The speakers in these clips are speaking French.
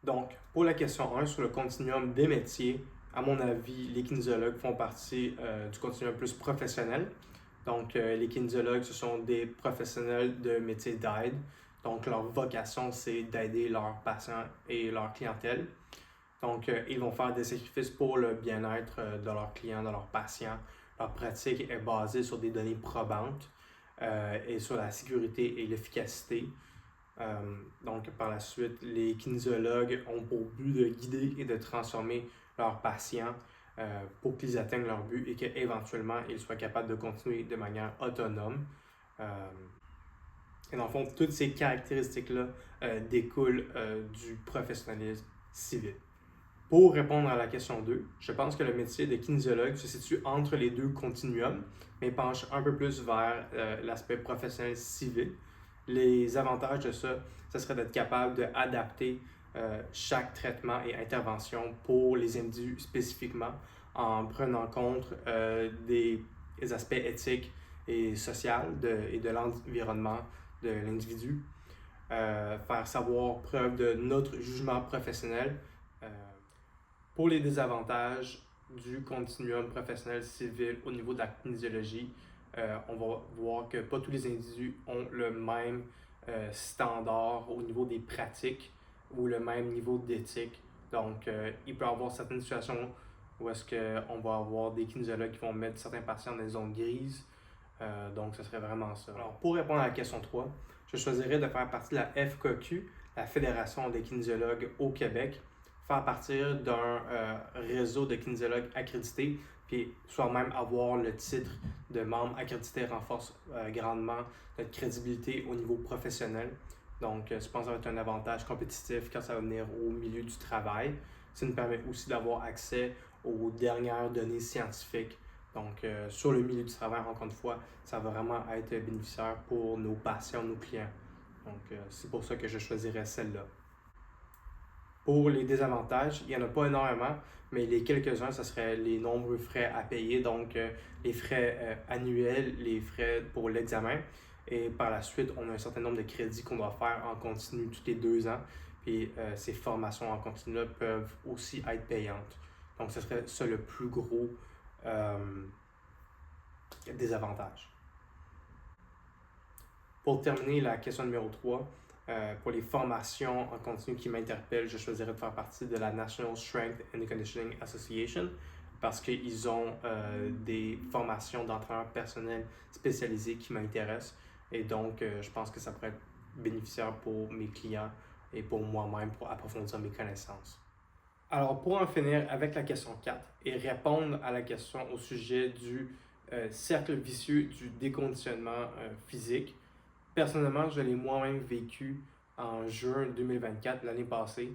Donc, pour la question 1 sur le continuum des métiers, à mon avis, les kinésiologues font partie du continuum plus professionnel. Donc, les kinésiologues, ce sont des professionnels de métiers d'aide. Donc, leur vocation, c'est d'aider leurs patients et leur clientèle. Donc, ils vont faire des sacrifices pour le bien-être de leurs clients, de leurs patients. Leur pratique est basée sur des données probantes et sur la sécurité et l'efficacité. Donc, par la suite, les kinésiologues ont pour but de guider et de transformer leurs patients pour qu'ils atteignent leur but et qu'éventuellement, ils soient capables de continuer de manière autonome. Et dans le fond, toutes ces caractéristiques-là découlent du professionnalisme civil. Pour répondre à la question 2, je pense que le métier de kinésiologue se situe entre les deux continuums, mais penche un peu plus vers l'aspect professionnel civil. Les avantages de ça, ce serait d'être capable d'adapter chaque traitement et intervention pour les individus spécifiquement en prenant compte des aspects éthiques et sociaux et de l'environnement de l'individu. Faire savoir preuve de notre jugement professionnel. Pour les désavantages du continuum professionnel civil au niveau de la kinésiologie, on va voir que pas tous les individus ont le même standard au niveau des pratiques ou le même niveau d'éthique. Donc, il peut y avoir certaines situations où est-ce qu'on va avoir des kinésiologues qui vont mettre certains patients dans des zones grises. Donc, ce serait vraiment ça. Alors, pour répondre à la question 3, je choisirais de faire partie de la FKQ, la Fédération des kinésiologues au Québec, faire partir d'un réseau de kinésiologues accrédités, puis soit même avoir le titre de membre accrédité renforce grandement notre crédibilité au niveau professionnel. Donc, je pense que ça va être un avantage compétitif quand ça va venir au milieu du travail. Ça nous permet aussi d'avoir accès aux dernières données scientifiques. Donc, sur le milieu du travail, encore une fois, ça va vraiment être bénéficiaire pour nos patients, nos clients. Donc, c'est pour ça que je choisirais celle-là. Pour les désavantages, il n'y en a pas énormément, mais les quelques-uns, ce serait les nombreux frais à payer, donc les frais annuels, les frais pour l'examen. Et par la suite, on a un certain nombre de crédits qu'on doit faire en continu tous les 2 ans. Puis ces formations en continu-là peuvent aussi être payantes. Donc, ce serait ça le plus gros désavantage. Pour terminer, la question numéro 3, pour les formations en continu qui m'interpellent, je choisirais de faire partie de la National Strength and Conditioning Association parce qu'ils ont des formations d'entraîneurs personnels spécialisés qui m'intéressent. Et donc, je pense que ça pourrait être bénéficiaire pour mes clients et pour moi-même pour approfondir mes connaissances. Alors, pour en finir avec la question 4 et répondre à la question au sujet du cercle vicieux du déconditionnement physique, personnellement, je l'ai moi-même vécu en juin 2024, l'année passée.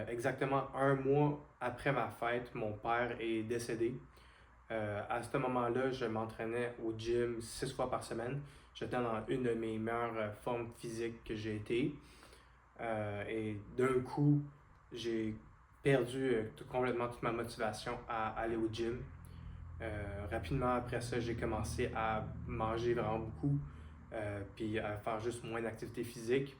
Exactement un mois après ma fête, mon père est décédé. À ce moment-là, je m'entraînais au gym 6 fois par semaine. J'étais dans une de mes meilleures formes physiques que j'ai été. Et d'un coup, j'ai perdu complètement toute ma motivation à aller au gym. Rapidement après ça, j'ai commencé à manger vraiment beaucoup, puis à faire juste moins d'activité physique.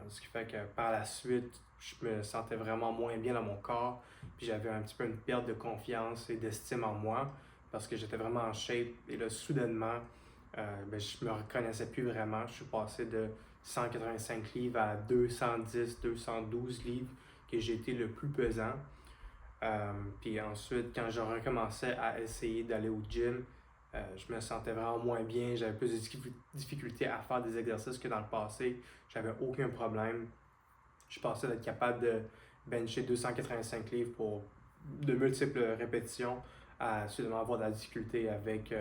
Ce qui fait que par la suite, je me sentais vraiment moins bien dans mon corps, puis j'avais un petit peu une perte de confiance et d'estime en moi parce que j'étais vraiment en shape. Et là, soudainement, je me reconnaissais plus vraiment. Je suis passé de 185 livres à 210, 212 livres, que j'ai été le plus pesant. Puis ensuite, quand je recommençais à essayer d'aller au gym, je me sentais vraiment moins bien. J'avais plus de difficultés à faire des exercices que dans le passé. J'avais aucun problème. Je pensais d'être capable de bencher 285 livres pour de multiples répétitions à soudainement avoir de la difficulté avec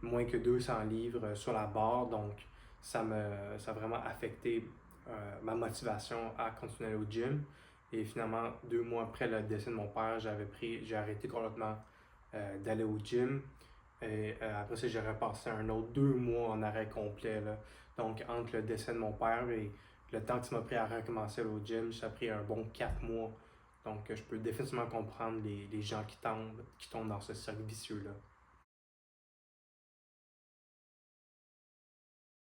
moins que 200 livres sur la barre. Donc, ça a vraiment affecté ma motivation à continuer à aller au gym. Et finalement, 2 mois après le décès de mon père, j'ai arrêté complètement d'aller au gym. Et après ça, j'ai repassé un autre 2 mois en arrêt complet, là. Donc, entre le décès de mon père et le temps que ça m'a pris à recommencer au gym, ça a pris un bon 4 mois. Donc, je peux définitivement comprendre les gens qui tombent dans ce cercle vicieux-là.